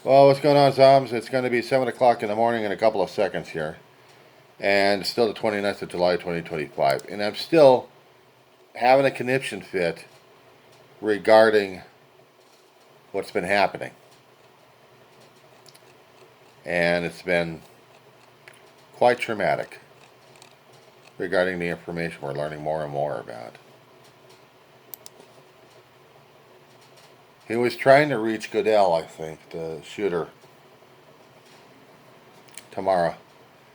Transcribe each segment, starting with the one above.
Well, what's going on, Zoms? It's going to be 7 o'clock in the morning in a couple of seconds here. And it's still the 29th of July, 2025. And I'm still having a conniption fit regarding what's been happening. And it's been quite traumatic regarding the information we're learning more and more about. He was trying to reach Goodell, I think, the shooter, tomorrow.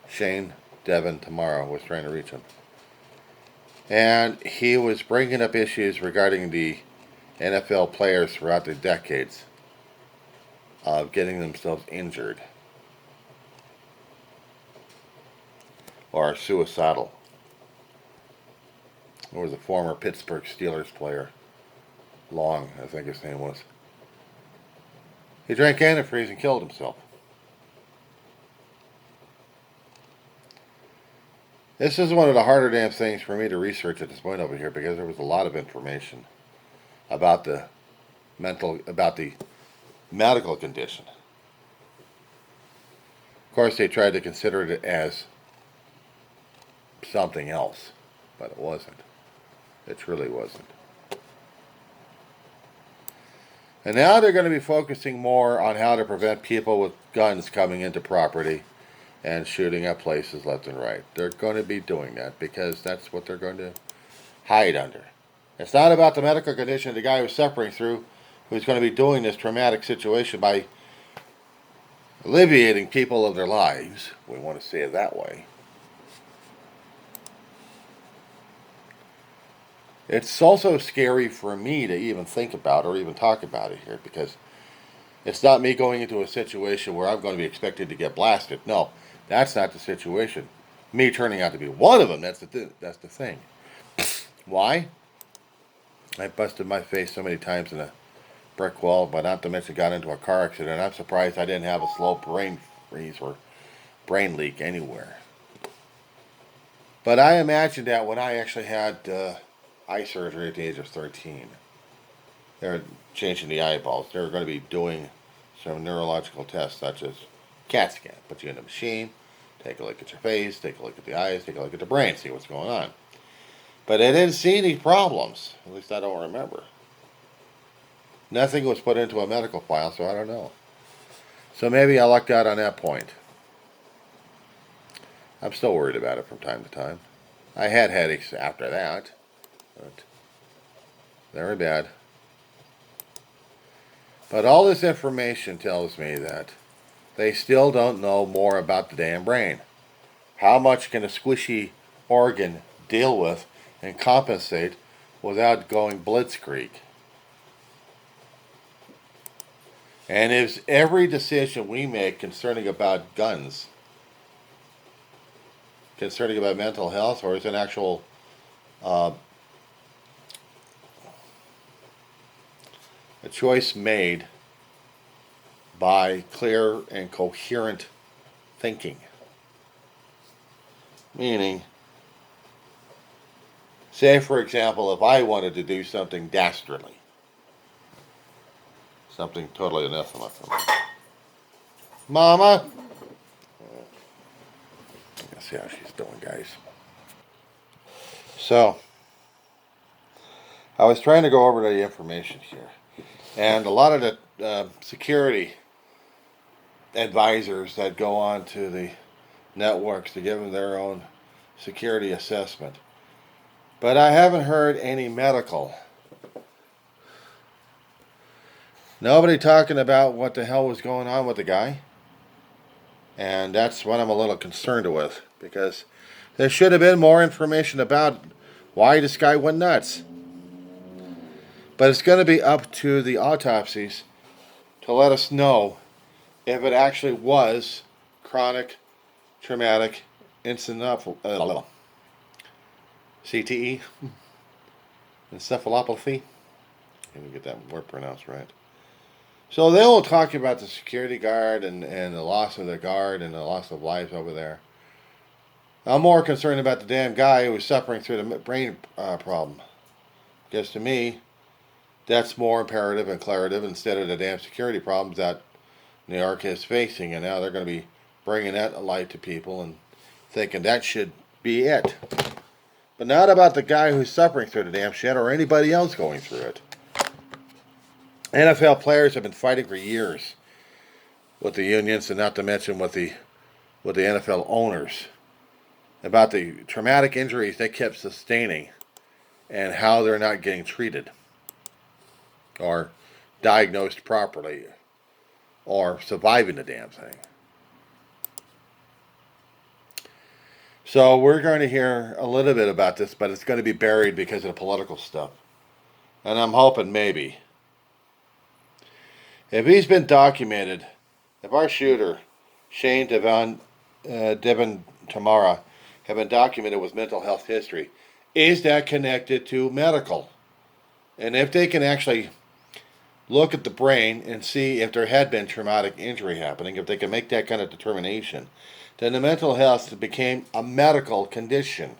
Shane Devin tomorrow was trying to reach him. And he was bringing up issues regarding the NFL players throughout the decades of getting themselves injured or suicidal. There was a former Pittsburgh Steelers player, Long, I think his name was. He drank antifreeze and killed himself. This is one of the harder damn things for me to research at this point over here because there was a lot of information about the medical condition. Of course, they tried to consider it as something else, but it wasn't. It truly wasn't. And now they're going to be focusing more on how to prevent people with guns coming into property and shooting up places left and right. They're going to be doing that because that's what they're going to hide under. It's not about the medical condition of the guy who's suffering through, who's going to be doing this traumatic situation by alleviating people of their lives. We want to say it that way. It's also scary for me to even think about or even talk about it here because it's not me going into a situation where I'm going to be expected to get blasted. No, that's not the situation. Me turning out to be one of them, that's the thing. Why? I busted my face so many times in a brick wall, but not to mention got into a car accident. I'm surprised I didn't have a slow brain freeze or brain leak anywhere. But I imagined that when I actually had eye surgery at the age of 13. They're changing the eyeballs. They're going to be doing some neurological tests such as CAT scan. Put you in a machine, take a look at your face, take a look at the eyes, take a look at the brain, see what's going on. But they didn't see any problems. At least I don't remember. Nothing was put into a medical file, so I don't know. So maybe I lucked out on that point. I'm still worried about it from time to time. I had headaches after that, but very bad. But all this information tells me that they still don't know more about the damn brain. How much can a squishy organ deal with and compensate without going blitzkrieg? And is every decision we make concerning about guns, concerning about mental health, or is it an actual a choice made by clear and coherent thinking? Meaning, say for example, if I wanted to do something dastardly, something totally anathema for me. Mama! Let's see how she's doing, guys. So, I was trying to go over the information here. And a lot of the security advisors that go on to the networks to give them their own security assessment. But I haven't heard any medical. Nobody talking about what the hell was going on with the guy. And that's what I'm a little concerned with. Because there should have been more information about why this guy went nuts. But it's going to be up to the autopsies to let us know if it actually was chronic traumatic encephalopathy, CTE, encephalopathy. I can get that word pronounced right. So they will talk about the security guard and the loss of the guard and the loss of lives over there. I'm more concerned about the damn guy who was suffering through the brain problem. Because to me, that's more imperative and declarative instead of the damn security problems that New York is facing, and now they're going to be bringing that light to people and thinking that should be it. But not about the guy who's suffering through the damn shit or anybody else going through it. NFL players have been fighting for years with the unions, and not to mention with the NFL owners, about the traumatic injuries they kept sustaining and how they're not getting treated or diagnosed properly or surviving the damn thing. So we're going to hear a little bit about this, but it's going to be buried because of the political stuff. And I'm hoping maybe, if he's been documented, if our shooter, Shane Devon Tamara, have been documented with mental health history, is that connected to medical? And if they can actually look at the brain and see if there had been traumatic injury happening, if they can make that kind of determination, then the mental health became a medical condition.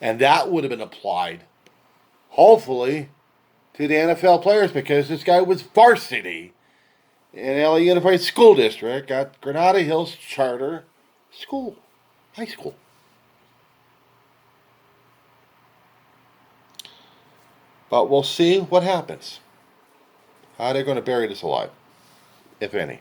And that would have been applied, hopefully, to the NFL players, because this guy was varsity in LA Unified School District at Granada Hills Charter School, high school. But we'll see what happens. How they're going to bury this alive, if any.